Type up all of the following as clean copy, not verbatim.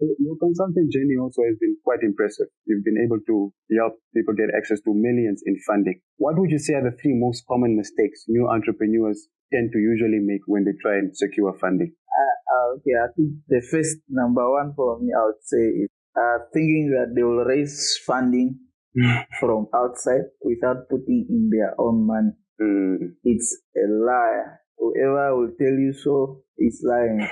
your consulting journey also has been quite impressive. You've been able to help people get access to millions in funding. What would you say are the three most common mistakes new entrepreneurs tend to usually make when they try and secure funding? Okay, I think the first number one for me, I would say, is thinking that they will raise funding from outside without putting in their own money. It's a lie. Whoever will tell you so is lying.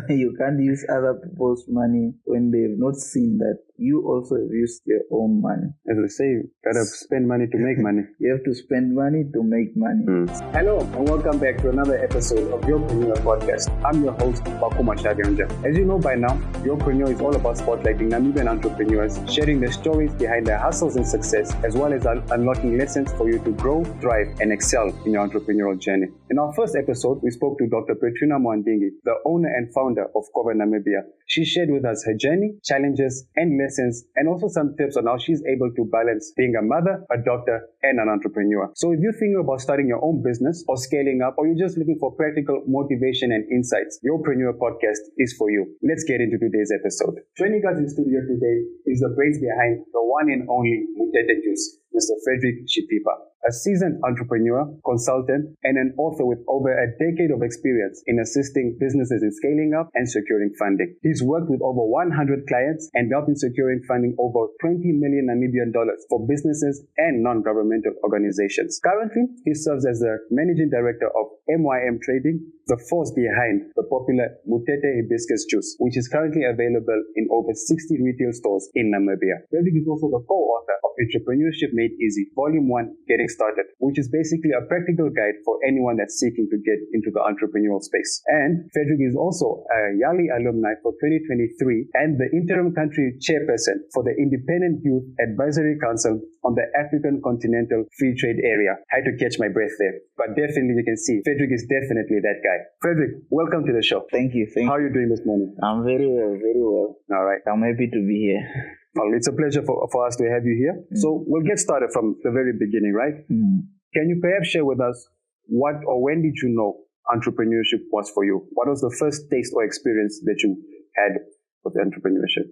You can't use other people's money when they've not seen that you also have used your own money. As I say, you gotta spend money to make money. You have to spend money to make money. Hello, and welcome back to another episode of your Preneur Podcast. I'm your host, Mbakumua Tjaveondja. As you know by now, your Preneur is all about spotlighting Namibian entrepreneurs, sharing the stories behind their hustles and success, as well as unlocking lessons for you to grow, thrive, and excel in your entrepreneurial journey. In our first episode, we spoke to Dr. Preneur Mondingi, the owner and founder of Koba Namibia. She shared with us her journey, challenges, and lessons, and also some tips on how she's able to balance being a mother, a doctor, and an entrepreneur. So if you're thinking about starting your own business or scaling up, or you're just looking for practical motivation and insights, your Preneur Podcast is for you. Let's get into today's episode. Joining us in studio today is the brains behind the one and only Mutete Juice, Mr. Fredrick Shipipa, a seasoned entrepreneur, consultant, and an author with over a decade of experience in assisting businesses in scaling up and securing funding. He's worked with over 100 clients and helped in securing funding over 20 million Namibian dollars for businesses and non-governmental organizations. Currently, he serves as the managing director of MYM Trading, the force behind the popular Mutete Hibiscus Juice, which is currently available in over 60 retail stores in Namibia. Fredrick is also the co-author of Entrepreneurship Made Easy, Volume 1, Getting Started, which is basically a practical guide for anyone that's seeking to get into the entrepreneurial space. And Fredrick is also a Yali alumni for 2023 and the interim country chairperson for the Independent Youth Advisory Council on the African Continental Free Trade Area. I had to catch my breath there, but definitely you can see Fredrick is definitely that guy. Fredrick, welcome to the show. Thank you. How are you doing this morning? I'm very well, very well. All right. I'm happy to be here. Well, it's a pleasure for us to have you here. So we'll get started from the very beginning, right? Can you perhaps share with us what or when did you know entrepreneurship was for you? What was the first taste or experience that you had with entrepreneurship?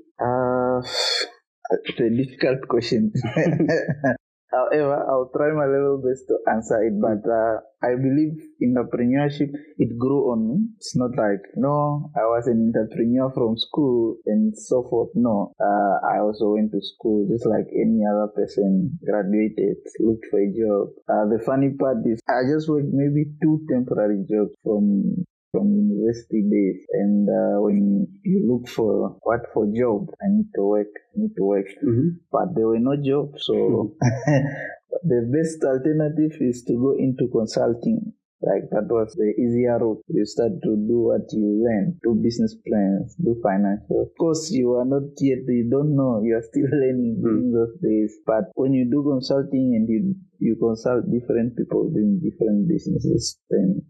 It's a difficult question. However, I'll try my level best to answer it. But I believe entrepreneurship, it grew on me. It's not like, no, I was an entrepreneur from school and so forth. No, I also went to school just like any other person, graduated, looked for a job. The funny part is I just worked maybe 2 temporary jobs from university days, and when you look for job, I need to work, but there were no jobs, so the best alternative is to go into consulting. Like that was the easier route. You start to do what you learn, do business plans, do financial. Of course, you are not yet, you don't know, you are still learning during those days. But when you do consulting and you consult different people doing different businesses, then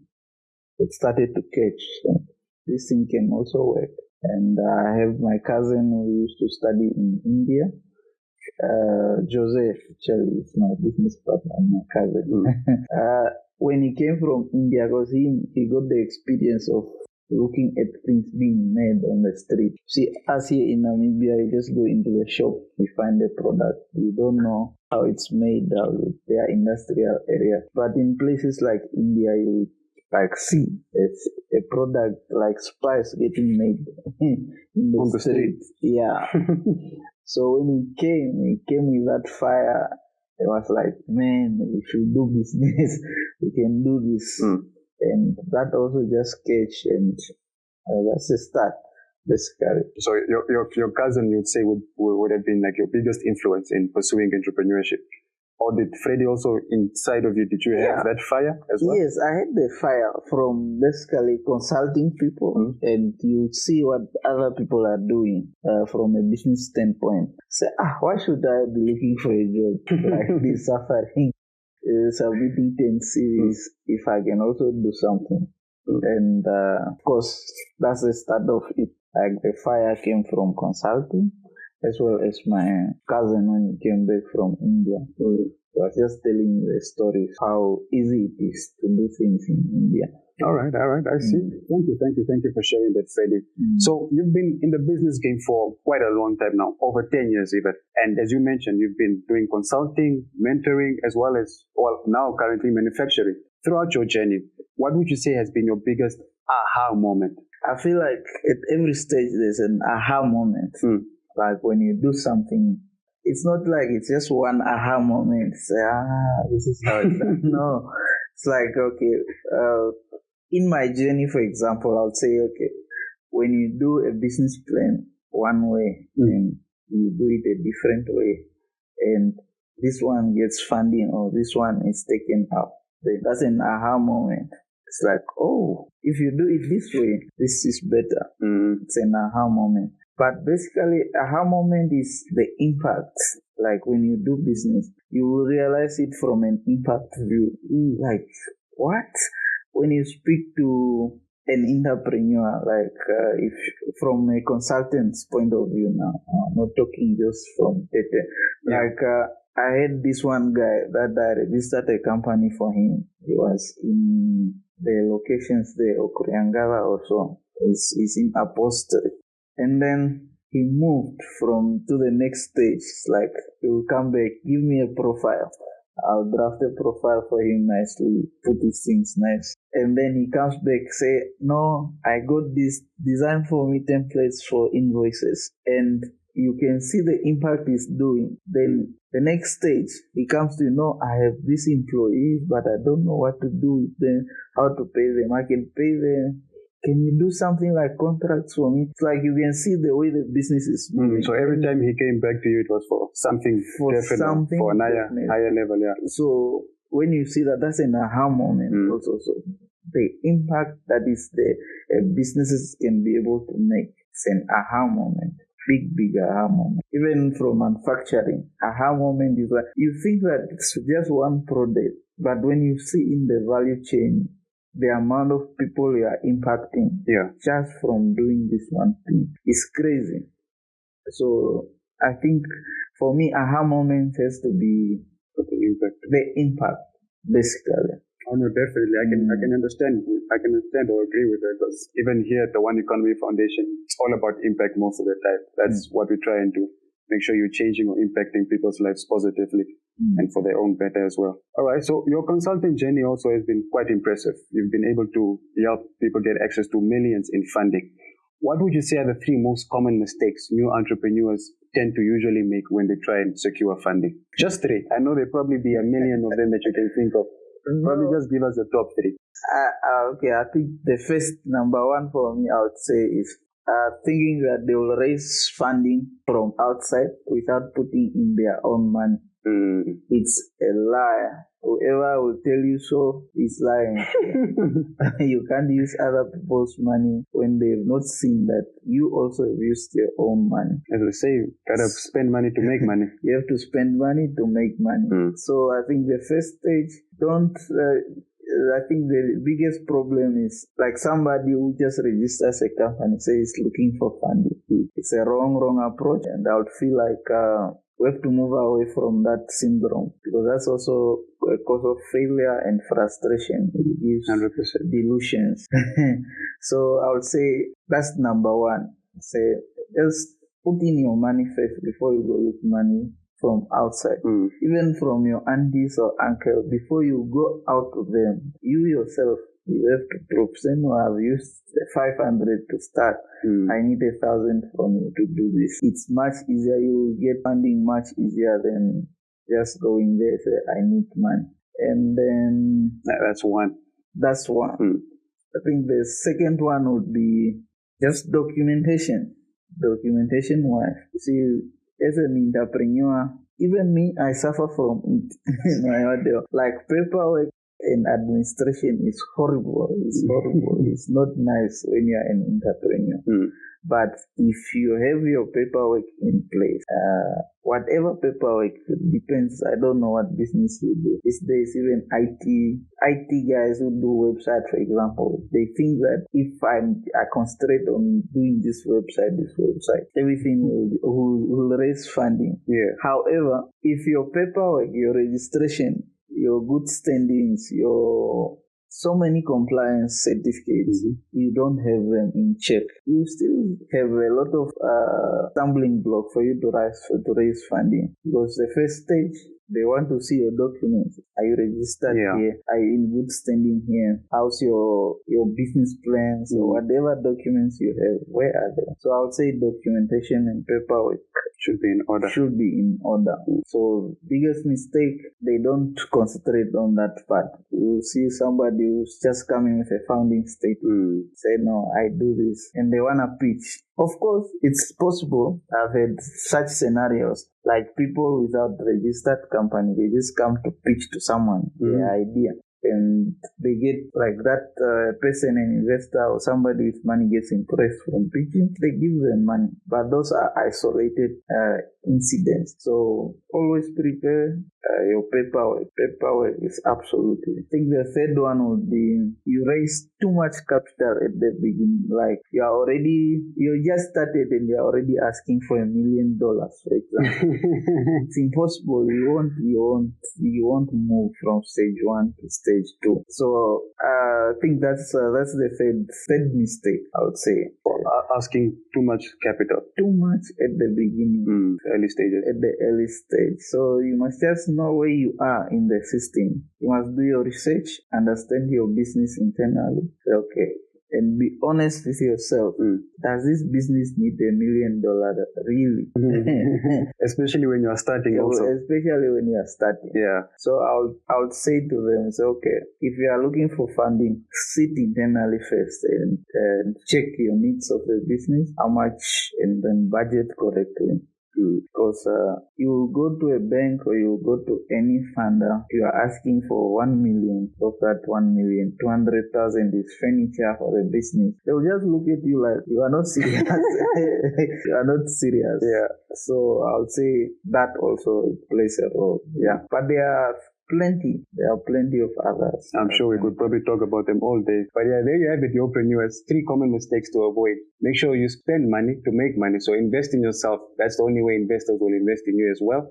it started to catch. So this thing can also work. And I have my cousin who used to study in India. Joseph, actually, is my business partner, my cousin. When he came from India, because he got the experience of looking at things being made on the street. See, us here in Namibia, you just go into the shop, you find the product. You don't know how it's made, their industrial area. But in places like India, you like see it's a product like spice getting made in the street. Yeah. So when he came with that fire. It was like, man, we should do business. We can do this. And that also just catch, and that's a start, basically. So your cousin, you'd say, would have been like your biggest influence in pursuing entrepreneurship. Or did Freddie also inside of you, did you have that fire as well? Yes, I had the fire from basically consulting people, and you see what other people are doing from a business standpoint. Say, why should I be looking for a job like this, suffering, submitting 10 series if I can also do something? And of course, that's the start of it. Like the fire came from consulting, as well as my cousin when he came back from India. So I was just telling the story how easy it is to do things in India. All right. I see. Thank you for sharing that, Freddy. So you've been in the business game for quite a long time now, over 10 years even. And as you mentioned, you've been doing consulting, mentoring, as well as, now currently manufacturing. Throughout your journey, what would you say has been your biggest aha moment? I feel like at every stage there's an aha moment. Like when you do something, it's not like it's just one aha moment. Say, this is how it's done. No, it's like, okay, in my journey, for example, I'll say, okay, when you do a business plan one way and you do it a different way, and this one gets funding or this one is taken up, then that's an aha moment. It's like, oh, if you do it this way, this is better. It's an aha moment. But basically, aha moment is the impact. Like when you do business, you will realize it from an impact view. Like, what? When you speak to an entrepreneur, like if from a consultant's point of view now, I'm not talking just from data. Like I had this one guy that I registered a company for him. He was in the locations there, Okuriangala or so. He's in upholstery. And then he moved to the next stage. It's like, he will come back, give me a profile. I'll draft a profile for him nicely, put his things nice. And then he comes back, say, no, I got this design for me templates for invoices. And you can see the impact he's doing. Then the next stage, he comes to, I have these employees, but I don't know what to do with them, how to pay them. I can pay them. Can you do something like contracts for me? It's like you can see the way the business is moving. So every time he came back to you, it was for something different, for an higher level, yeah. So when you see that, that's an aha moment also. So the impact that is the businesses can be able to make, it's an aha moment. Big aha moment. Even from manufacturing, aha moment is like, you think that it's just one product, but when you see in the value chain, the amount of people you are impacting just from doing this one thing is crazy. So I think for me, aha moment has to be the impact, basically. Oh no, definitely. I can understand. I can understand or agree with that, because even here at the One Economy Foundation, it's all about impact most of the time. That's what we try and do. Make sure you're changing or impacting people's lives positively and for their own better as well. All right. So your consulting journey also has been quite impressive. You've been able to help people get access to millions in funding. What would you say are the 3 most common mistakes new entrepreneurs tend to usually make when they try and secure funding? Just 3. I know there'll probably be a million of them that you can think of. Probably just give us the top 3. Okay, I think the first number 1 for me, I would say, is thinking that they will raise funding from outside without putting in their own money. It's a lie. Whoever will tell you so is lying. You can't use other people's money when they've not seen that you also have used your own money. As we say, you gotta spend money to make money. You have to spend money to make money. So I think the first stage, I think the biggest problem is like somebody who just registers a company, says looking for funding. It's a wrong approach, and I would feel like we have to move away from that syndrome, because that's also a cause of failure and frustration. It gives 100% delusions. So I would say that's number 1. Say just put in your money first before you go with money from outside. Even from your aunties or uncle, before you go out to them, you yourself, you have to prove, say, no, I've used 500 to start. I need 1,000 from you to do this. It's much easier. You get funding much easier than just going there, say, I need money. And then that's 1. That's 1. I think the second one would be just documentation. Documentation-wise, you see, as an entrepreneur, even me, I suffer from it. Like paperwork and administration is horrible. It's horrible. It's not nice when you're an entrepreneur. But if you have your paperwork in place, whatever paperwork, depends. I don't know what business you do. These days, even IT guys who do website, for example, they think that if I concentrate on doing this website, everything will raise funding. However, if your paperwork, your registration, your good standings, your so many compliance certificates, you don't have them in check. You still have a lot of stumbling block for you to raise funding, because the first stage, they want to see your documents. Are you registered here? Are you in good standing here? How's your business plans or whatever documents you have? Where are they? So I would say documentation and paperwork should be in order. So biggest mistake, they don't concentrate on that part. You see somebody who's just coming with a founding statement, say, no, I do this, and they want to pitch. Of course, it's possible. I've had such scenarios, like people without registered company, they just come to pitch to someone their idea. And they get like that person, an investor or somebody with money gets impressed from pitching, they give them money. But those are isolated incidents. So always prepare your paperwork. Paperwork is absolutely. I think the third one would be you raise too much capital at the beginning. Like you just started and you're already asking for $1 million, for example. It's impossible. You won't move from stage 1 to stage 2. So I think that's the third mistake, I would say. Asking too much capital. Too much at the beginning. Early stages. At the early stage. So you must just know where you are in the system. You must do your research, understand your business internally. Okay. And be honest with yourself. Does this business need $1 million really? Especially when you are starting also. Especially when you are starting. Yeah. So I would say to them, okay, if you are looking for funding, sit internally first and check your needs of the business, how much, and then budget correctly. Because you will go to a bank or you will go to any funder, you are asking for 1 million. Of that 1 million, 200,000 is furniture for the business. They will just look at you like you are not serious. You are not serious. Yeah. So I would say that also plays a role. Yeah. But there are plenty of others. I'm sure we could probably talk about them all day. But yeah, there you have it, your entrepreneurs. 3 common mistakes to avoid. Make sure you spend money to make money. So invest in yourself. That's the only way investors will invest in you as well.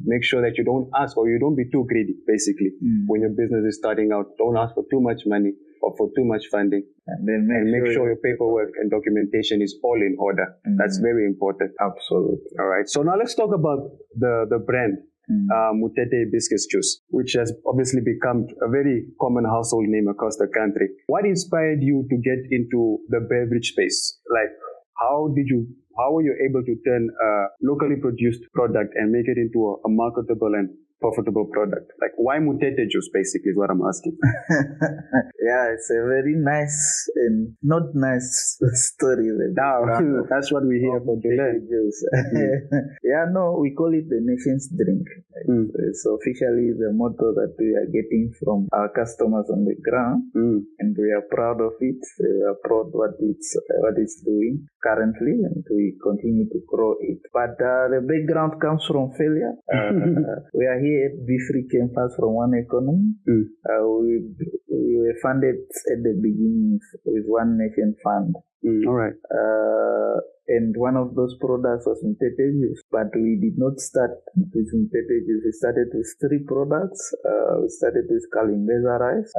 Make sure that you don't ask, or you don't be too greedy, basically. When your business is starting out, don't ask for too much money or for too much funding. And then make sure your paperwork and documentation is all in order. That's very important. Absolutely. All right. So now let's talk about the brand. Mutete Hibiscus Juice, which has obviously become a very common household name across the country. What inspired you to get into the beverage space? Like, how were you able to turn a locally produced product and make it into a marketable and profitable product? Like, why Mutete Juice, basically, is what I'm asking. Yeah, it's a very nice and not nice story. That's what we hear from today. Yeah, no, we call it the nation's drink. It's officially the motto that we are getting from our customers on the ground, and we are proud of it. We are proud what it's doing currently, and we continue to grow it. But the background comes from failure. We are here at B3 Campus from One Economy. We were funded at the beginning with One Nation Fund. All right. And one of those products was Mutete Juice, but we did not start with Mutete Juice. We started with 3 products. We started with Kalimbeza rice,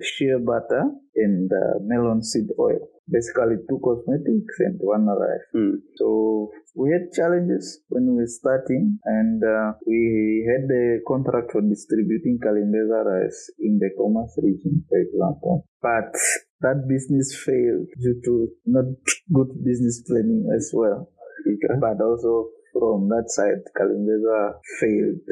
shea butter, and melon seed oil. Basically 2 cosmetics and 1 rice. So we had challenges when we were starting, and we had a contract for distributing Kalimbeza rice in the Commerce region, for example. But that business failed due to not good business planning as well. Okay. But also from that side, Kalimbeza failed.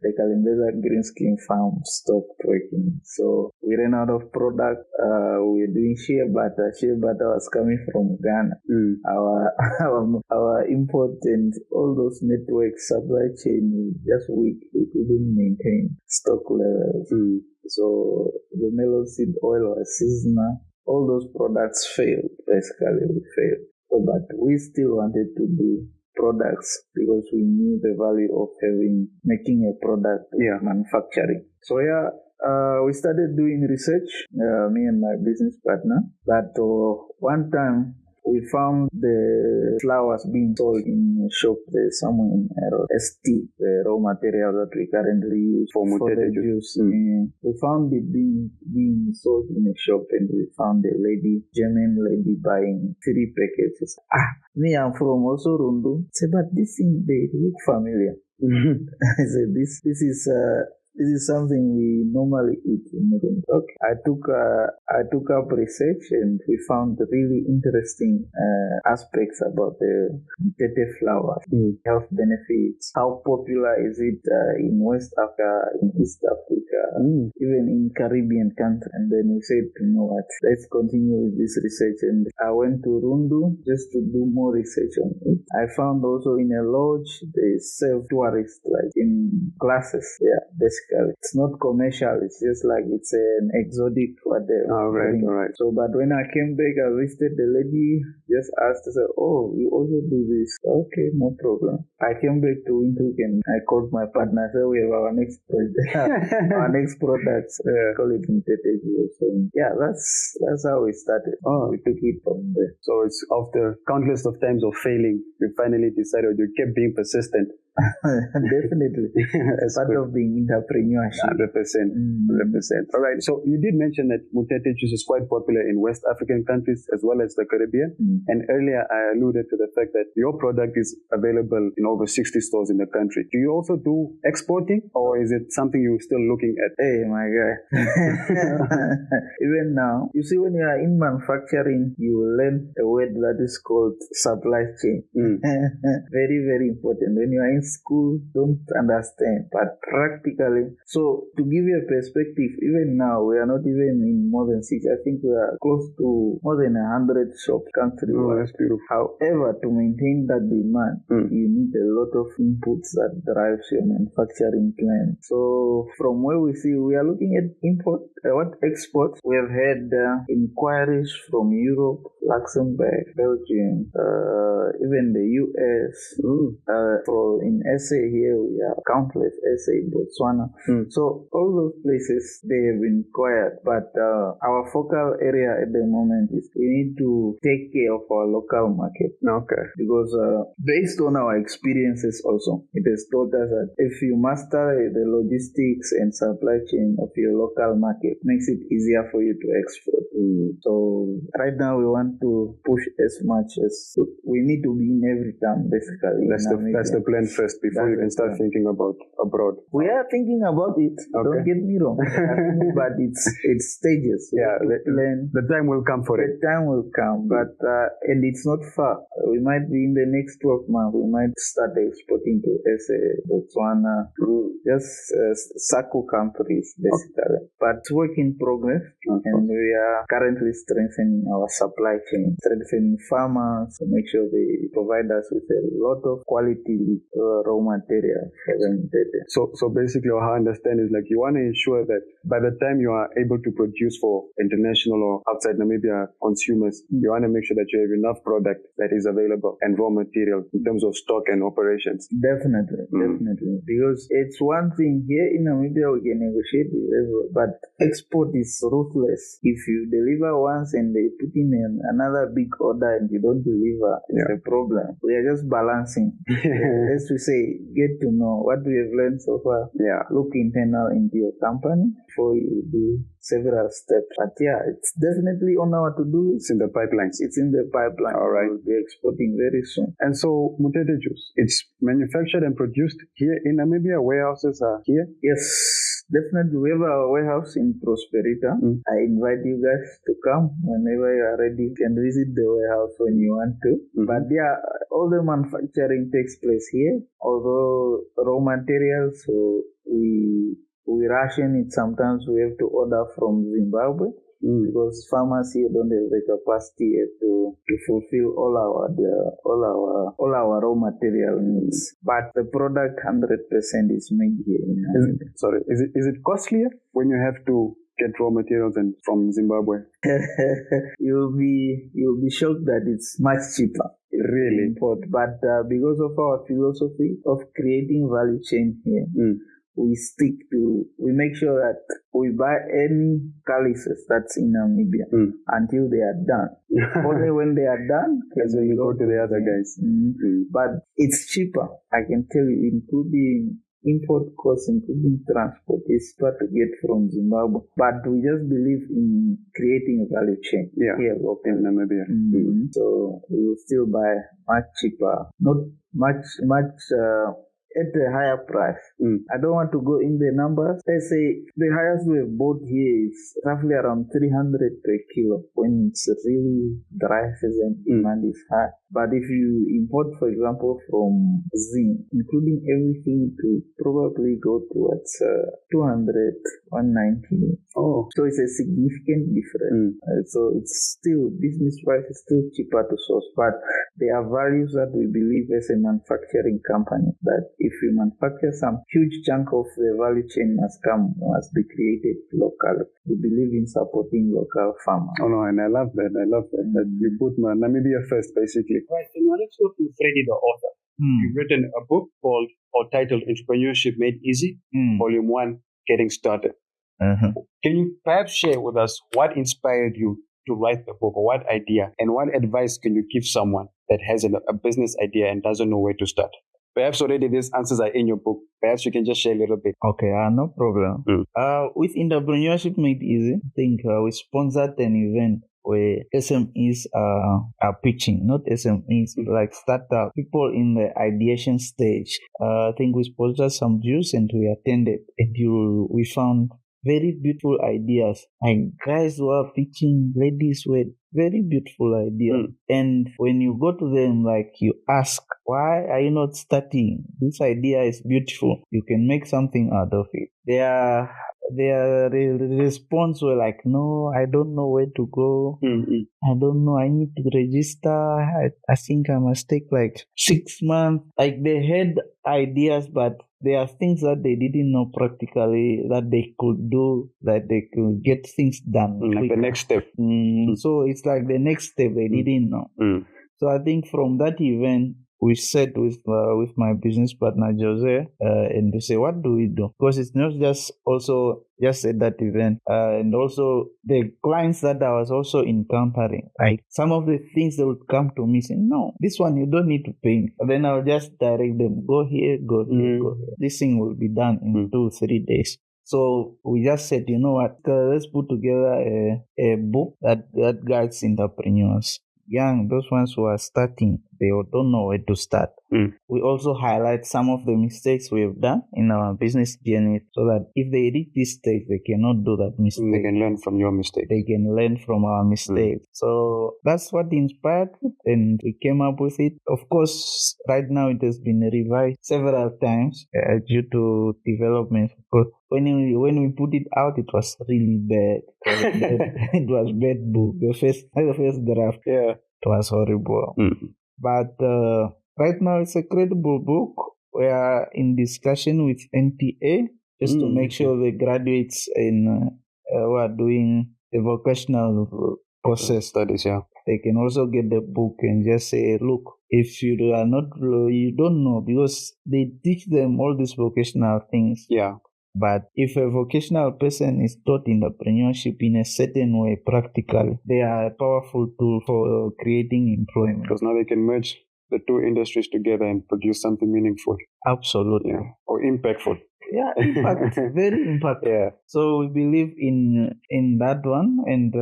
The Kalimbeza Green Skin Farm stopped working. So we ran out of product. We were doing shea butter. Shea butter was coming from Ghana. Our import and all those networks, supply chain, just weak. We couldn't maintain stock levels. So the melon seed oil or seasoner, all those products failed. Basically, we failed. So, but we still wanted to do products because we knew the value of making a product, manufacturing. So we started doing research, me and my business partner. But one time we found the flowers being sold in a shop there somewhere in ST, the raw material that we currently use for Mutete juice. We found it being sold in a shop, and we found a German lady buying 3 packets. Me, I'm from also Rundu. Say, but this thing, they look familiar. I said, this is something we normally eat in Murundu. Okay. I took up research, and we found really interesting aspects about the Mutete flower, health benefits, how popular is it in West Africa, in East Africa, even in Caribbean countries. And then we said, you know what, let's continue with this research. And I went to Rundu just to do more research on it. I found also in a lodge they serve tourists like in glasses. Yeah, basically. It's not commercial, it's just like it's an exotic whatever. All right. So, but when I came back, I visited the lady, just asked her, oh, you also do this? Okay, no problem. I came back to Windhoek and I called my partner, so we have our next project, our next product, call it Mutete Juice. So, yeah, that's how we started. We took it from there. So it's after countless of times of failing, you finally decided, you kept being persistent. Definitely. As part of being entrepreneurship. 100%. All right. So you did mention that Mutete Juice is quite popular in West African countries as well as the Caribbean. And earlier I alluded to the fact that your product is available in over 60 stores in the country. Do you also do exporting, or is it something you're still looking at? Hey, my guy. Even now, you see, when you are in manufacturing, you learn a word that is called supply chain. Very, very important. When you are in school, don't understand, but practically. So to give you a perspective, even now we are not even in more than 6. I think we are close to more than 100 shops countrywide. Oh, that's beautiful. However, to maintain that demand, you need a lot of inputs that drives your manufacturing plan. So from where we see, we are looking at exports. We have had inquiries from Europe, Luxembourg, Belgium, even the US. In SA here, we have countless SA, Botswana. So all those places, they have inquired, but our focal area at the moment is we need to take care of our local market. Okay. Because based on our experiences also, it has taught us that if you master the logistics and supply chain of your local market, it makes it easier for you to export. So right now we want to push as much as we need to be in every town, basically. That's the plan first before you can start thinking about abroad. We are thinking about it. Okay. Don't get me wrong, but it's stages. Yeah, the time will come for it. The time will come, but and it's not far. We might be in the next 12 months. We might start exporting to SA, Botswana, just SACU countries, basically. But it's work in progress, and we are currently strengthening our supply chain, strengthening farmers to make sure they provide us with a lot of quality raw material for them. So basically, what I understand is like you want to ensure that by the time you are able to produce for international or outside Namibia consumers, you want to make sure that you have enough product that is available and raw material in terms of stock and operations. Definitely. Because it's one thing here in Namibia we can negotiate with everyone, but export is ruthless. If you deliver once and they put in another big order and you don't deliver, it's a problem. We are just balancing. As we say, get to know what we have learned so far. Look internal into your company before you do several steps. But it's definitely on our to-do. It's in the pipeline. All right. We'll be exporting very soon. And so Mutete Juice, it's manufactured and produced here in Namibia. Warehouses are here? Yes, definitely. We have a warehouse in Prosperita. I invite you guys to come whenever you are ready. You can visit the warehouse when you want to. But all the manufacturing takes place here. Although raw materials, so we ration it. Sometimes we have to order from Zimbabwe because farmers here don't have the capacity to fulfill all our raw material needs. But the product 100% is made here in Namibia. Is it costlier when you have to get raw materials from Zimbabwe? You'll be shocked that it's much cheaper. Really? Import. But because of our philosophy of creating value chain here, we make sure that we buy any calices that's in Namibia until they are done. Only when they are done, that's when you go to the other guys. But it's cheaper, I can tell you, including import costs, including transport, is better to get from Zimbabwe. But we just believe in creating a value chain here locally in Namibia. So we will still buy much cheaper, not much at a higher price. I don't want to go in the numbers. Let's say the highest we've bought here is roughly around 300 per kilo when it's really dry season, demand is high. But if you import, for example, from zinc, including everything, to probably go towards 200, 190. Oh. So it's a significant difference. So it's still, business-wise, it's still cheaper to source. But there are values that we believe as a manufacturing company, that if we manufacture, some huge chunk of the value chain must be created locally. We believe in supporting local farmers. Oh no, and I love that. That you put Namibia first, basically. Right, so now let's go to Freddy, the author. You've written a book titled Entrepreneurship Made Easy, Volume 1, Getting Started. Can you perhaps share with us what inspired you to write the book, or what idea, and what advice can you give someone that has a business idea and doesn't know where to start? Perhaps already these answers are in your book. Perhaps you can just share a little bit. Okay, no problem. With Entrepreneurship Made Easy, I think we sponsored an event where SMEs are pitching, not SMEs, like startup people in the ideation stage. I think we sponsored some juice and we attended, and we found very beautiful ideas. And guys were pitching, ladies were very beautiful ideas. And when you go to them, like you ask, why are you not starting? This idea is beautiful. You can make something out of it. Their response were like, no, I don't know where to go. I don't know. I need to register. I think I must take like 6 months. Like they had ideas, but there are things that they didn't know practically that they could do, that they could get things done. Like the next step. So it's like the next step they didn't know. So I think from that event, we sat with my business partner Jose and we say, what do we do? Because it's not just at that event, and also the clients that I was also encountering, like some of the things they would come to me saying, no, this one you don't need to pay me. But then I'll just direct them, go here, go here, go here. This thing will be done in 2-3 days. So we just said, you know what, let's put together a book that guides entrepreneurs. Young, those ones who are starting, they don't know where to start. We also highlight some of the mistakes we have done in our business journey, so that if they reach this stage, they cannot do that mistake. They can learn from your mistake. They can learn from our mistakes. So that's what inspired it, and we came up with it. Of course, right now it has been revised several times due to developments. Because when we put it out, it was really bad. It was bad book. The first draft. Yeah. It was horrible. But right now it's a credible book. We are in discussion with NTA just to make sure the graduates who are doing the vocational process studies, they can also get the book and just say, look, if you don't know, because they teach them all these vocational things. Yeah. But if a vocational person is taught entrepreneurship in a certain way, practically, they are a powerful tool for creating employment. Because now they can merge the two industries together and produce something meaningful. Absolutely. Yeah. Or impactful. Yeah, impact. Very impactful. Yeah. So we believe in that one, and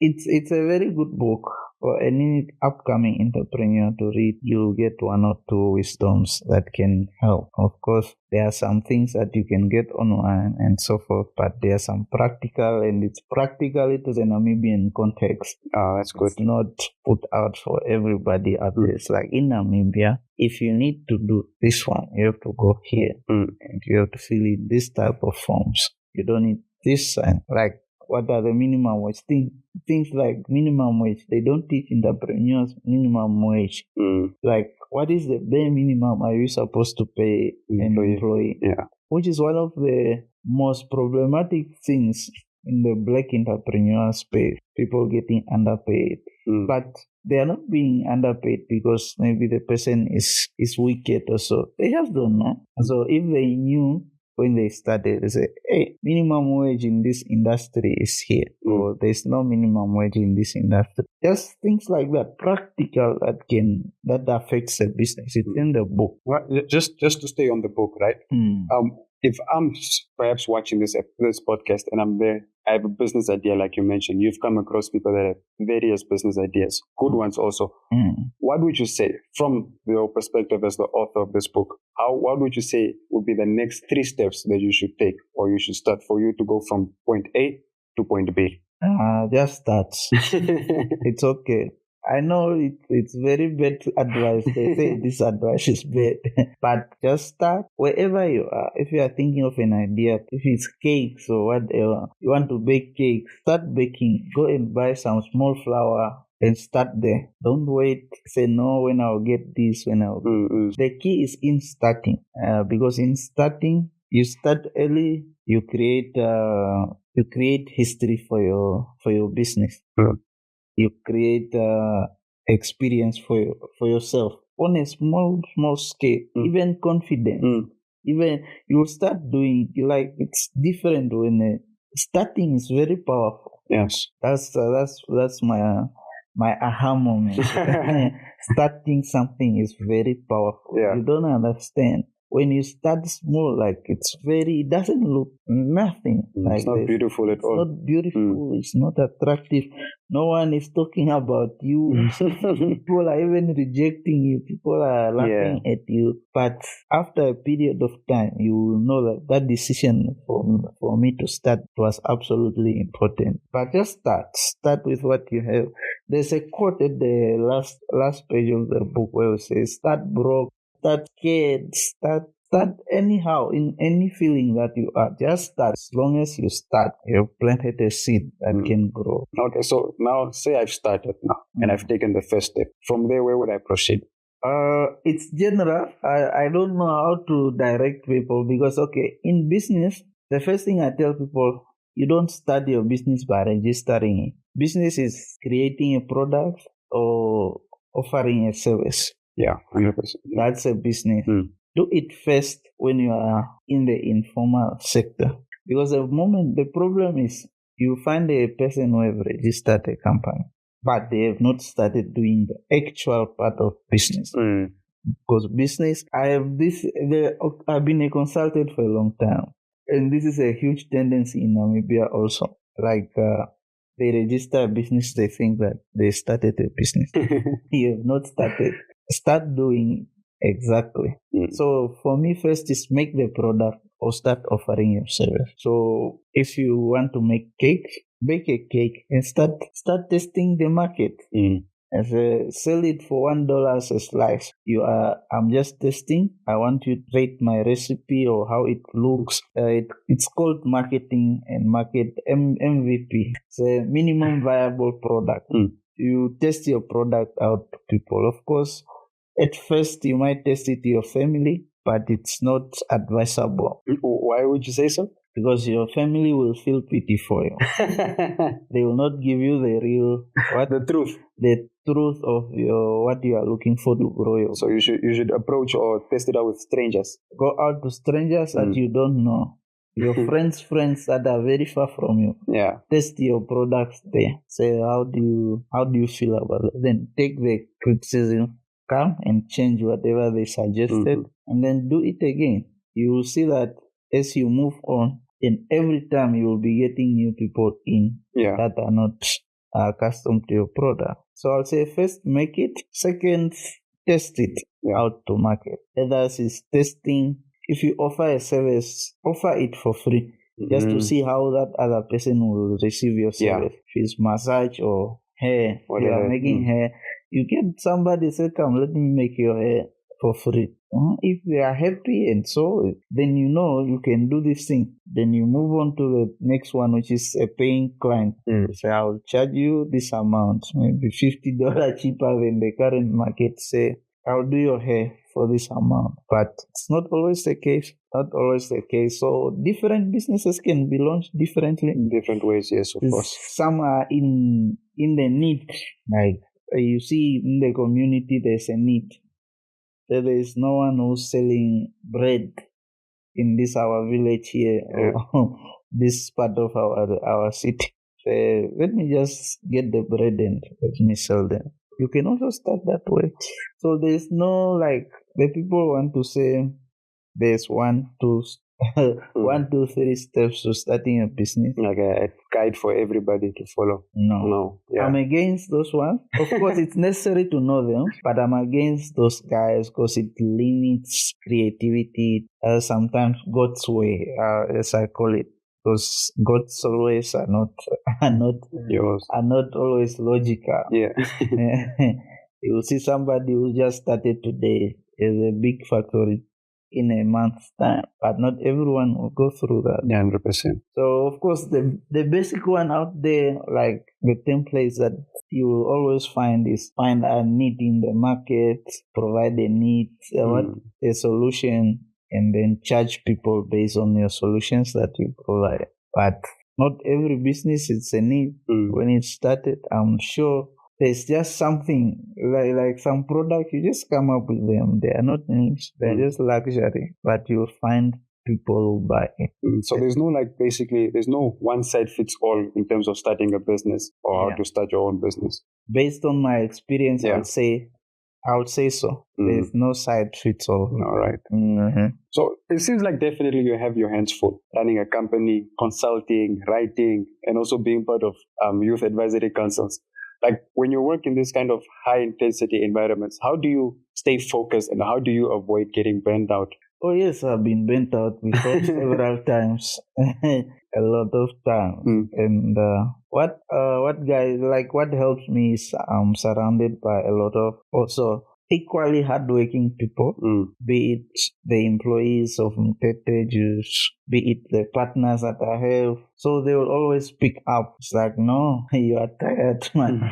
it's a very good book for any upcoming entrepreneur to read. You get 1 or 2 wisdoms that can help. Of course, there are some things that you can get online and so forth, but there are some practical, and it's practically to the Namibian context. That's good. It's not put out for everybody out there. It's like in Namibia, if you need to do this one, you have to go here and you have to fill in this type of forms. You don't need this sign. Like, what are the minimum wage? Things like minimum wage. They don't teach entrepreneurs minimum wage. Like, what is the bare minimum are you supposed to pay an employee? Yeah. Which is one of the most problematic things in the black entrepreneur space. People getting underpaid. But they are not being underpaid because maybe the person is wicked or so. They just don't know. So if they knew when they started, they say, hey, minimum wage in this industry is here, or there's no minimum wage in this industry. Just things like that, practical, that affects the business. It's in the book. Well, just to stay on the book, right? If I'm perhaps watching this podcast and I'm there, I have a business idea, like you mentioned. You've come across people that have various business ideas, good ones also. What would you say, from your perspective as the author of this book, what would you say would be the next 3 steps that you should take, or you should start for you to go from point A to point B? Just start. It's okay. I know it's very bad advice. They say this advice is bad. But just start wherever you are. If you are thinking of an idea, if it's cakes or whatever, you want to bake cakes, start baking. Go and buy some small flour and start there. Don't wait, say no, when I'll get this, when I'll The key is in starting. Because in starting, you start early, you create history for your business. You create experience for yourself on a small scale, even confidence. Even you start doing, like, it's different when starting is very powerful. Yes, that's my aha moment. Starting something is very powerful. You don't understand. When you start small, like, it doesn't look nothing. Like, it's not beautiful at all. It's not beautiful. It's not attractive. No one is talking about you. People are even rejecting you. People are laughing at you. But after a period of time, you will know that decision for me to start was absolutely important. But just start. Start with what you have. There's a quote at the last page of the book where it says, start broke, start scared, start anyhow, in any feeling that you are. Just start. As long as you start, you've planted a seed that can grow. Okay, so now say I've started now and I've taken the first step. From there, where would I proceed? It's general. I don't know how to direct people because, okay, in business, the first thing I tell people, you don't start your business by registering it. Business is creating a product or offering a service. Yeah, 100%. That's a business. Do it first when you are in the informal sector. Because the problem is you find a person who have registered a company, but they have not started doing the actual part of business. Because business, I've been a consultant for a long time. And this is a huge tendency in Namibia also. Like, they register a business, they think that they started a business. You have not started. Start doing exactly. So for me, first is make the product or start offering your service. So if you want to make cake, bake a cake and start testing the market. Sell it for $1 a slice. I'm just testing. I want you to rate my recipe or how it looks. It's called marketing and market MVP. It's a minimum viable product. You test your product out to people. Of course, at first you might test it to your family, but it's not advisable. Why would you say so? Because your family will feel pity for you. They will not give you the truth of what you are looking for to grow your. So you should approach or test it out with strangers. Go out to strangers that you don't know. Your friends that are very far from you. Yeah. Test your products there. Say, how do you feel about it? Then take the criticism, come and change whatever they suggested, and then do it again. You will see that as you move on, and every time you will be getting new people in that are not accustomed to your product. So I'll say first, make it. Second, test it out to market. Others is testing. If you offer a service, offer it for free, just to see how that other person will receive your service. If it's massage or hair, you are making hair, you get somebody say, come, let me make your hair for free. If they are happy and so, then you know you can do this thing. Then you move on to the next one, which is a paying client. So I'll charge you this amount, maybe $50 cheaper than the current market. Say, I'll do your hair for this amount. But it's not always the case. So different businesses can be launched differently. In different ways, yes, of course. Some are in the need. Like, you see in the community, there's a need. There is no one who's selling bread in this our village here, or this part of our city. Let me just get the bread and let me sell them. You can also start that way. So there's no like the people want to say there's 1, 2, 1, 2, 3 steps to starting a business. Like a guide for everybody to follow. No. Yeah. I'm against those ones. Of course, it's necessary to know them, but I'm against those guys because it limits creativity. Sometimes God's way, as I call it. Because God's ways are not yours. Are not always logical. Yeah. You will see somebody who just started today is a big factory in a month's time, but not everyone will go through that. 100%. So of course the basic one out there, like the templates that you will always find is find a need in the market, provide a need, a solution, and then charge people based on your solutions that you provide. But not every business is a need. When it started, I'm sure there's just something like some product, you just come up with them. They are not needs, they're just luxury, but you'll find people who buy it. So there's no there's no one size fits all in terms of starting a business or how to start your own business. Based on my experience, I would say so. There's no side fits all. All right. So it seems like definitely you have your hands full, running a company, consulting, writing, and also being part of youth advisory councils. Like when you work in this kind of high intensity environments, how do you stay focused and how do you avoid getting burnt out? Oh yes, I've been burnt out before several times, a lot of times. And what helps me is I'm surrounded by a lot of also equally hardworking people, be it the employees of Mutete Juice, be it the partners that I have. So they will always pick up. It's like, no, you are tired, man.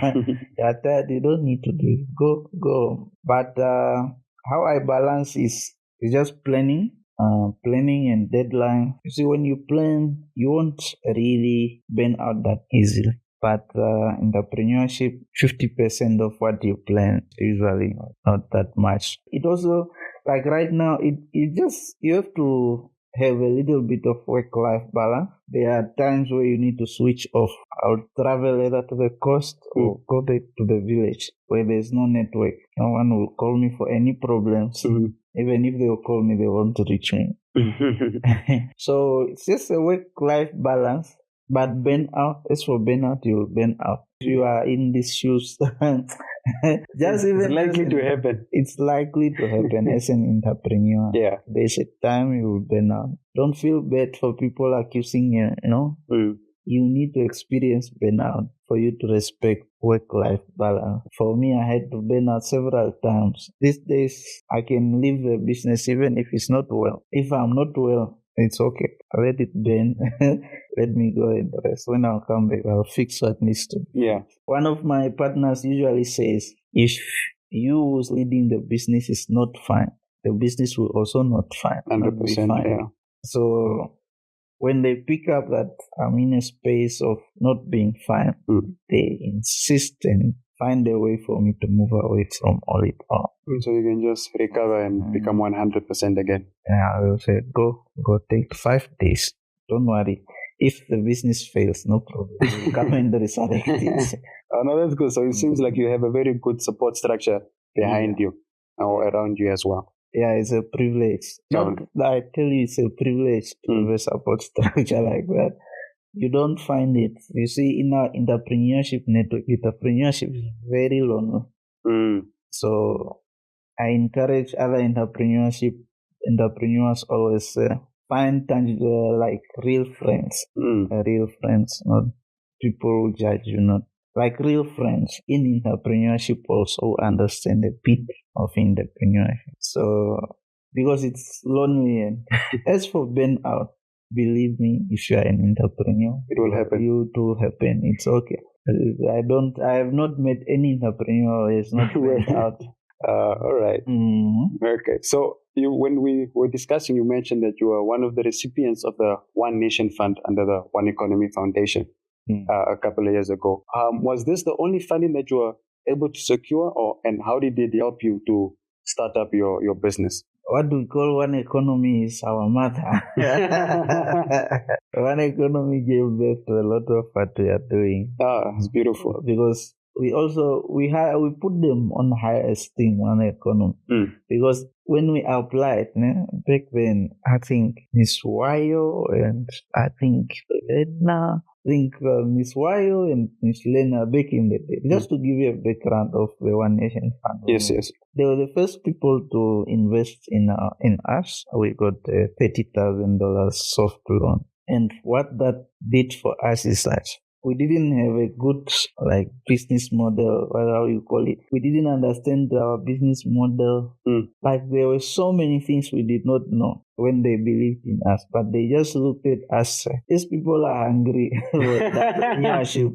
You are tired. You don't need to do it. Go. But how I balance is just planning and deadline. You see, when you plan, you won't really burn out that easily. But entrepreneurship, 50% of what you plan is usually not that much. It also, like right now, you have to have a little bit of work-life balance. There are times where you need to switch off. I would travel either to the coast or go back to the village where there's no network. No one will call me for any problems. Even if they will call me, they won't reach me. So it's just a work-life balance. But burnout, as for burnout, you will burn out. If you are in these shoes, it's likely to happen. It's likely to happen as an entrepreneur. Yeah. There's a time you will burn out. Don't feel bad for people accusing you, You need to experience burnout for you to respect work-life balance. For me, I had to burn out several times. These days, I can leave the business even if it's not well. If I'm not well, it's okay. I let it burn. Let me go and rest. When I'll come back, I'll fix what needs to be. Yeah. One of my partners usually says, if you who's leading the business is not fine, the business will also not fine. 100%. Not yeah. So when they pick up that I'm in a space of not being fine, they insist and find a way for me to move away from all it all. So you can just recover and become 100% again. Yeah, I will say, go take 5 days. Don't worry. If the business fails, no problem. We'll come and resurrect it. Oh, no, that's good. So it seems like you have a very good support structure behind you or around you as well. Yeah, it's a privilege. I tell you, it's a privilege to have a support structure like that. You don't find it. You see, in our entrepreneurship network, entrepreneurship is very lonely. So I encourage other entrepreneurs always find tangible, like real friends. Real friends, not people who judge you, not like real friends in entrepreneurship also understand a bit of entrepreneurship. So because it's lonely, and as for burnout, believe me, if you are an entrepreneur, it will happen. It will happen. It's okay. I have not met any entrepreneur who is not burnt out. All right. Okay. So when we were discussing, you mentioned that you are one of the recipients of the One Nation Fund under the One Economy Foundation a couple of years ago. Was this the only funding that you were able to secure, and how did it help you to start up your business? what we call one economy is our mother. One economy gave birth to a lot of what we are doing. It's beautiful. Because we put them on high esteem, one economy. Because when we applied, back then, I think Miss Wayo and I think Edna, Miss Wayo and Miss Lena back in the day. Just to give you a background of the One Nation Fund. Yes. They were the first people to invest in us. We got a $30,000 soft loan. And what that did for us is that we didn't have a good business model, whatever you call it. We didn't understand our business model. There were so many things we did not know when they believed in us. But they just looked at us. These people are hungry for entrepreneurship.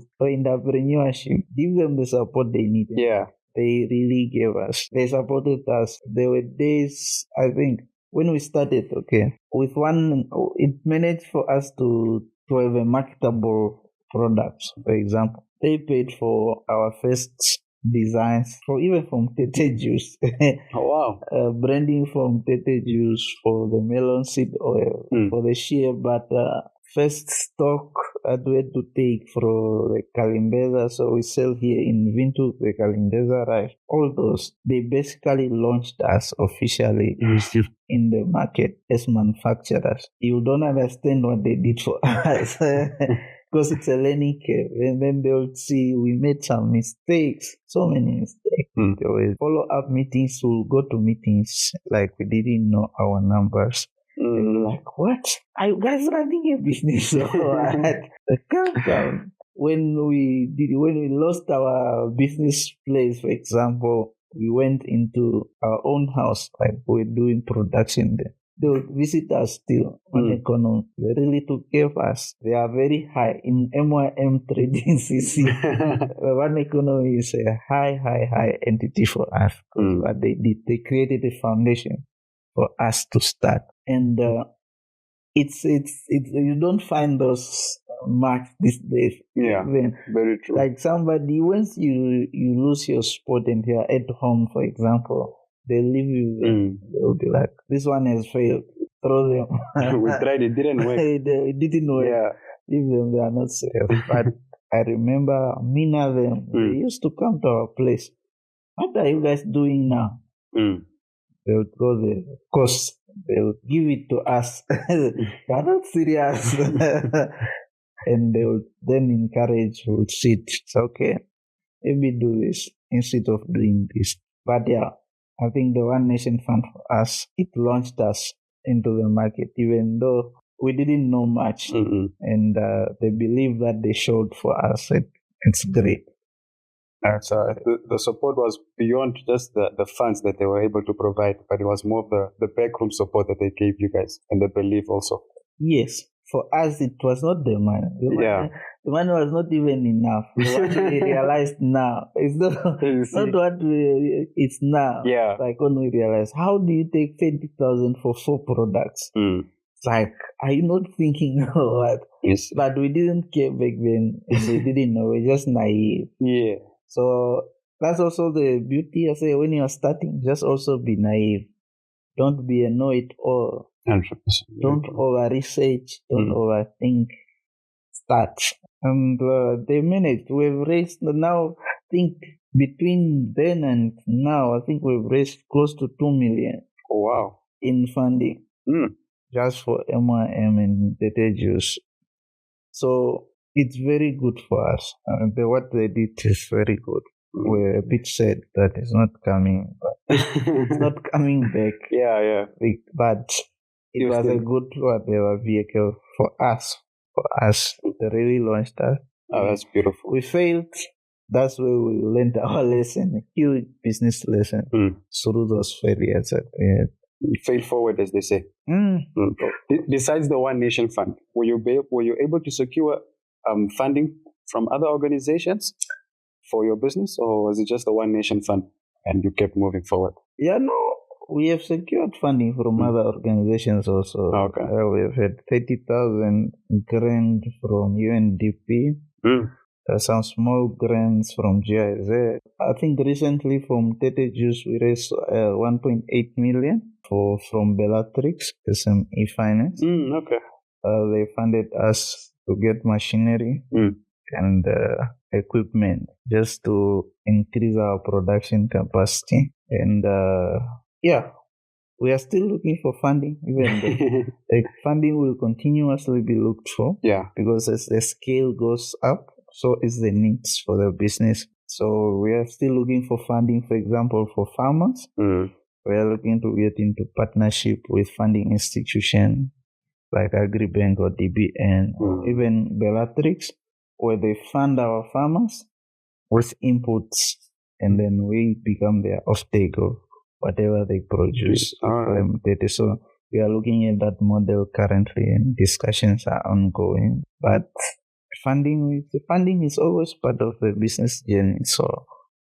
Give them the support they needed. Yeah. They really gave us. They supported us. There were days, I think, when we started, it managed for us to have a marketable products, for example. They paid for our first designs, even from Mutete Juice. Oh, wow. Branding from Mutete Juice, for the melon seed oil, for the shea butter. First stock that we had to take from the Kalimbeza, so we sell here in Vintu, the Kalimbeza rice. All those, they basically launched us officially in the market as manufacturers. You don't understand what they did for us. Because it's a learning curve, and then they'll see we made some mistakes, so many mistakes. There were follow-up meetings. We'll go to meetings like we didn't know our numbers. They were like, "What? Are you guys running a business?" When we lost our business place, for example, we went into our own house, we're doing production there. They would visit us still on economy. They really took care of us. They are very high in MYM trading CC. One economy is a high entity for us. What they did, they created a foundation for us to start. And it's you don't find those marks these days. Yeah, very true. Like somebody, once you lose your spot and you're at home, for example, they leave you. They'll be like, "This one has failed. Throw them." We tried, it didn't work. It didn't work. Yeah. Leave them, they are not safe. But I remember Mina them. They used to come to our place. What are you guys doing now? They would go there. Of course, they would give it to us. They are not serious. And they would then encourage, would sit. It's okay. Maybe do this instead of doing this. But yeah, I think the One Nation Fund for us, it launched us into the market, even though we didn't know much. And the belief that they showed for us, it's great. So the support was beyond just the funds that they were able to provide, but it was more of the backroom support that they gave you guys and the belief also. Yes. For us, it was not the money. The money was not even enough. What we realized now, it's not what it's now. Yeah. Like when we realize, how do you take 20,000 for 4 products? It's like, are you not thinking what? Yes. But we didn't care back then. We didn't know. We're just naive. Yeah. So that's also the beauty. I say, when you're starting, just also be naive. Don't be a know-it-all. 100%. Don't over-research. Don't overthink. Start. And they managed. We've raised now, I think, between then and now, I think we've raised close to 2 million. Oh, wow. In funding. Just for MYM and Mutete Juice. So it's very good for us. What they did is very good. We're a bit sad that it's not coming. It's not coming back. Yeah. But it was a good vehicle for us. They really launched us. Oh, that's beautiful. We failed. That's where we learned our lesson, a huge business lesson through those failures. Fail forward, as they say. Besides the One Nation Fund, were you able to secure funding from other organizations for your business, or was it just the One Nation Fund and you kept moving forward? Yeah, no. We have secured funding from other organizations also. Okay. We have had 30,000 grant from UNDP. some small grants from GIZ. I think recently from Mutete Juice we raised 1.8 million from Bellatrix SME Finance. Okay. They funded us to get machinery and equipment just to increase our production capacity. And we are still looking for funding. Even the funding will continuously be looked for. Yeah. Because as the scale goes up, so is the needs for the business. So we are still looking for funding, for example, for farmers. We are looking to get into partnership with funding institutions like Agribank or DBN or even Bellatrix, where they fund our farmers with inputs and then we become their off-take of whatever they produce. So we are looking at that model currently and discussions are ongoing. But funding is always part of the business journey. So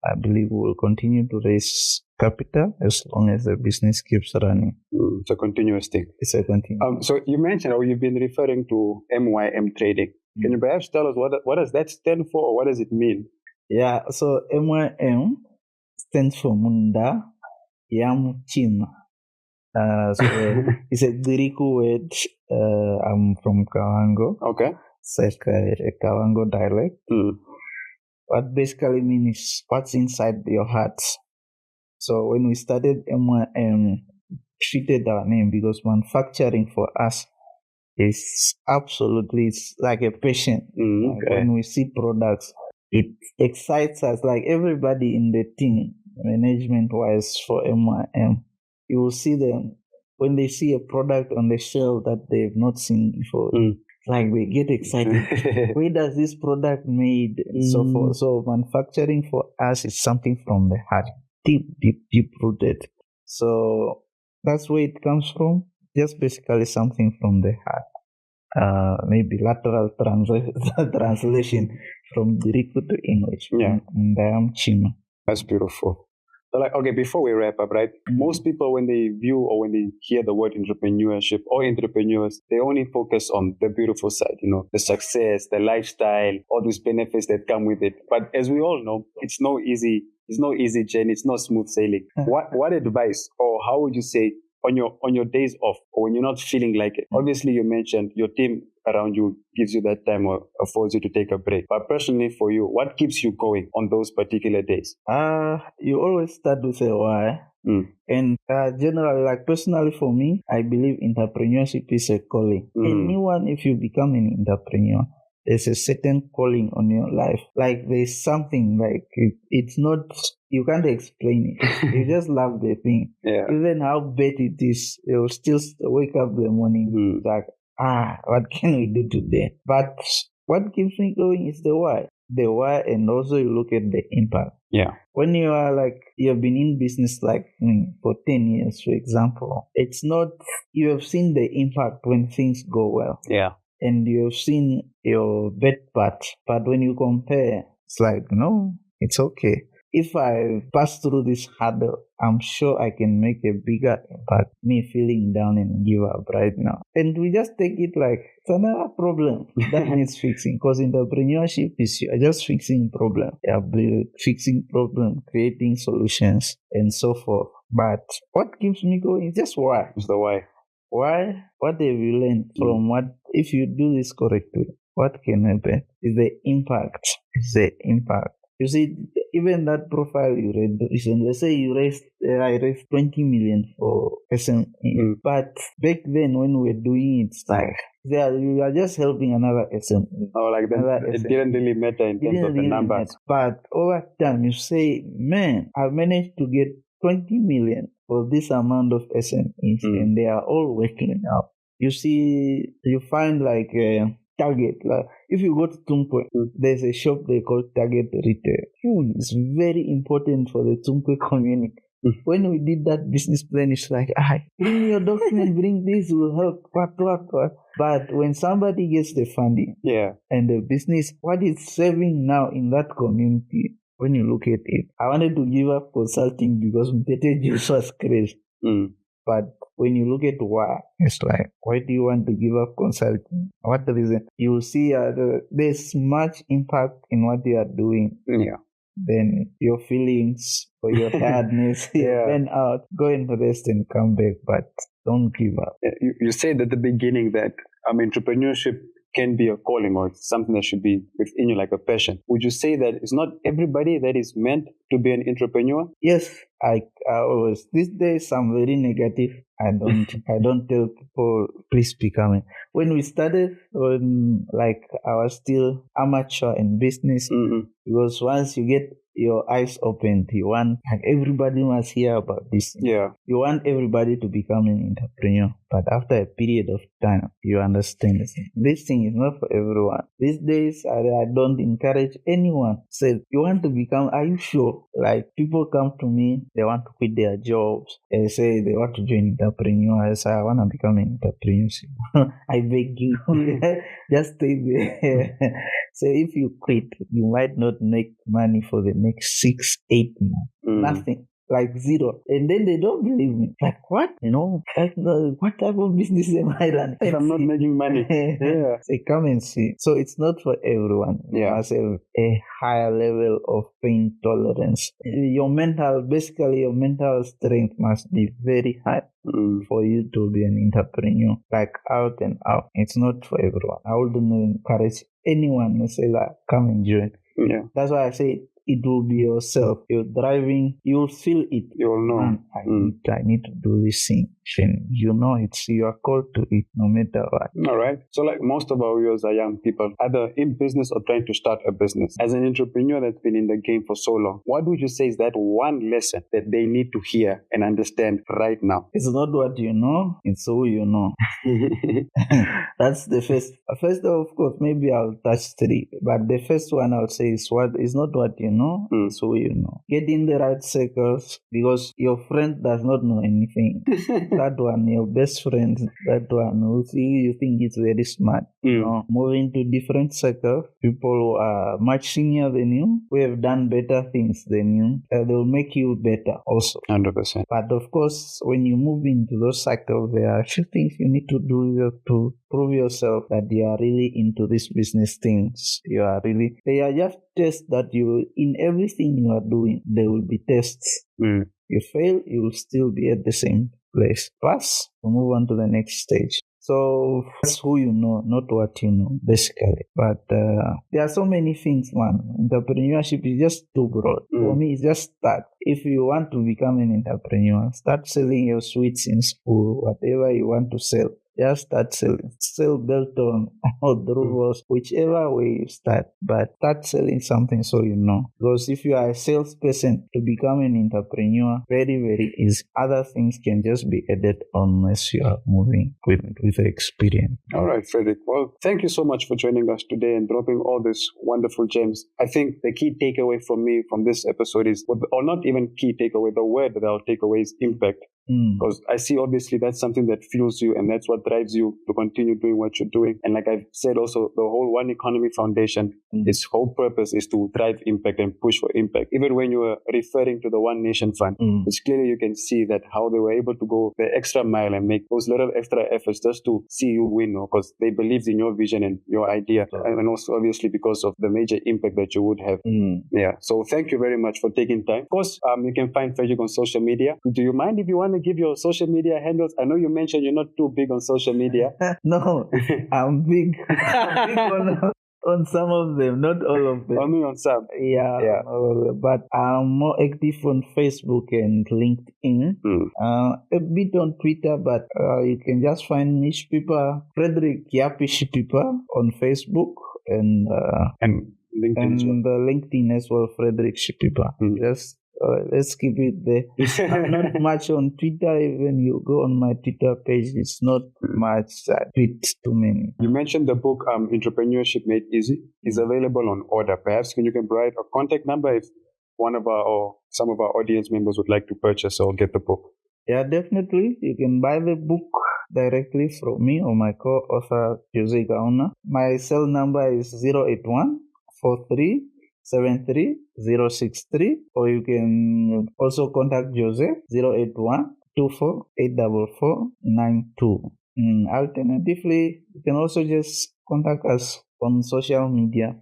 I believe we will continue to raise capital as long as the business keeps running. It's a continuous thing. It's a continuous. So you mentioned, or you've been referring to MYM trading. Can you perhaps tell us what does that stand for, or what does it mean? Yeah, so MYM stands for Munda Yam Chima. So it's a Greek word. I'm from Kavango. Okay. It's like a Kavango dialect. What basically means is what's inside your heart. So when we started MYM, treated our name because manufacturing for us is absolutely, it's like a passion. Okay. When we see products, it excites us. Like everybody in the team, management-wise for MYM, you will see them when they see a product on the shelf that they've not seen before. Like they get excited. Where does this product made? And so forth. So manufacturing for us is something from the heart, deep rooted. So that's where it comes from. Just basically something from the heart. Maybe lateral translation from Greek to English. Yeah. Ndayam Chima. That's beautiful. So okay, before we wrap up, right? Most people, when they view or when they hear the word entrepreneurship or entrepreneurs, they only focus on the beautiful side, the success, the lifestyle, all these benefits that come with it. But as we all know, it's no easy journey. It's not smooth sailing. What advice, or how would you say, on your days off, or when you're not feeling like it? Obviously, you mentioned your team around you gives you that time or affords you to take a break. But personally for you, what keeps you going on those particular days? You always start with a why. And generally, like personally for me, I believe entrepreneurship is a calling. Anyone, if you become an entrepreneur, there's a certain calling on your life. Like there's something like it's not, you can't explain it. You just love the thing. Yeah. Even how bad it is, you'll still wake up in the morning like, what can we do today? But what keeps me going is the why. The why, and also you look at the impact. Yeah. When you are like, you have been in business like for 10 years, for example, it's not, you have seen the impact when things go well. Yeah. And you've seen your bad part. But when you compare, it's like, no, it's okay. If I pass through this hurdle, I'm sure I can make a bigger impact. Me feeling down and give up right now. And we just take it like it's another problem that needs fixing. Because entrepreneurship is just fixing problem. Fixing problem, creating solutions, and so forth. But what keeps me going is just why. It's the why. Why? What have you learned from what? If you do this correctly, what can happen? Is the impact. It's the impact. You see, even that profile you read recently, let's say I raised 20 million for SME. But back then when we were doing it, it's like, you are just helping another SME. Oh, like that. It didn't really matter in terms of the numbers. But over time, you say, man, I managed to get 20 million for this amount of SMEs, and they are all working out. You see, you find like Target. Like if you go to Tumpe, there's a shop they call Target Retail. It's very important for the Tumpe community. When we did that business plan, it's like, bring your document, bring this, will help. What. But when somebody gets the funding, and the business, what it's saving now in that community, when you look at it, I wanted to give up consulting because Mutete Juice was crazy. But when you look at why, it's like, why do you want to give up consulting? What the reason? You will see there's much impact in what you are doing. Yeah. Then your feelings or your tiredness, Yeah. then out, go and rest and come back, but don't give up. You said at the beginning that entrepreneurship can be a calling, or it's something that should be within you, like a passion. Would you say that it's not everybody that is meant to be an entrepreneur? Yes, I always, these days I'm very negative. I don't tell people, please become it. When we started, I was still amateur in business, because once you get your eyes opened, you want, and everybody must hear about this. Yeah. You want everybody to become an entrepreneur. But after a period of time, you understand this thing is not for everyone. These days, I don't encourage anyone. Say, you want to become, are you sure? Like, people come to me, they want to quit their jobs. They say they want to join entrepreneur. I say, I want to become an entrepreneur. I beg you, just stay there. So if you quit, you might not make money for the next 6-8 months. Nothing. Like zero. And then they don't believe me. Like, what? What type of business am I running? If I'm not making money. Yeah. Say, come and see. So it's not for everyone. Yeah. You must have a higher level of pain tolerance. Your mental strength must be very high for you to be an entrepreneur. Like, out and out. It's not for everyone. I wouldn't encourage anyone to say, like, come and join. Yeah. That's why I say, it will be yourself. You're driving, you'll feel it. You'll know. I need to do this thing. You know you are called to it no matter what. All right. So like most of our viewers are young people, either in business or trying to start a business. As an entrepreneur that's been in the game for so long, what would you say is that one lesson that they need to hear and understand right now? It's not what you know, it's who you know. That's the first. First, of course, maybe I'll touch 3. But the first one I'll say is not what you know, it's who you know. Get in the right circles, because your friend does not know anything. That one, your best friend, that one, who you think is very smart. Move into different circles, people who are much senior than you, who have done better things than you, they'll make you better also. 100%. But of course, when you move into those cycles, there are a few things you need to do to prove yourself that you are really into these business things. They are just tests that in everything you are doing, there will be tests. You fail, you will still be at the same place. Plus, we move on to the next stage. So that's who you know, not what you know, basically. But there are so many things, man. Entrepreneurship is just too broad. For me, it's just start. If you want to become an entrepreneur, start selling your sweets in school, whatever you want to sell. Just start selling. Sell Belton or Druvos, whichever way you start. But start selling something so you know. Because if you are a salesperson, to become an entrepreneur, very, very easy. Other things can just be added on as you are moving with the experience. All right, Fredrick. Well, thank you so much for joining us today and dropping all these wonderful gems. I think the key takeaway from me from this episode is, or not even key takeaway, the word that I'll take away is impact. Because I see obviously that's something that fuels you and that's what drives you to continue doing what you're doing. And like I've said also, the whole One Economy Foundation, its whole purpose is to drive impact and push for impact. Even when you were referring to the One Nation Fund, it's clearly you can see that how they were able to go the extra mile and make those little extra efforts just to see you win, because they believed in your vision and your idea. And also obviously because of the major impact that you would have. Yeah. So thank you very much for taking time. Of course, you can find Fredrick on social media. Do you mind if you want to give your social media handles? I know you mentioned you're not too big on social media. No, I'm big. On some of them, not all of them. Only on some. Yeah. But I'm more active on Facebook and LinkedIn. A bit on Twitter, but you can just find me Shipipa, Fredrick Shipipa on Facebook and LinkedIn as well. LinkedIn as well, Fredrick Shipipa. Let's keep it there. I'm not much on Twitter. Even you go on my Twitter page, it's not much. I tweet too many. You mentioned the book Entrepreneurship Made Easy is available on order. Perhaps you can provide a contact number if one of our or some of our audience members would like to purchase or get the book. Yeah, definitely. You can buy the book directly from me or my co-author Jose Gauna. My cell number is 081 43 73063, or you can also contact Jose 081 0824-844-92. Alternatively, you can also just contact us on social media.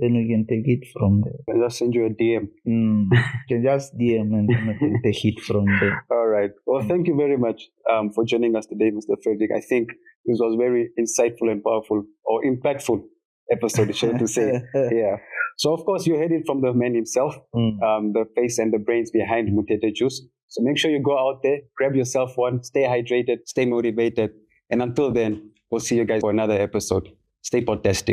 Then we can take it from there. I'll just send you a DM. You can just DM and we can take it from there. All right. Well, thank you very much for joining us today, Mr. Fredrick. I think this was very insightful and powerful, or impactful episode, shall to say. Yeah. So, of course, you heard it from the man himself, the face and the brains behind Mutete Juice. So make sure you go out there, grab yourself one, stay hydrated, stay motivated. And until then, we'll see you guys for another episode. Stay fantastic.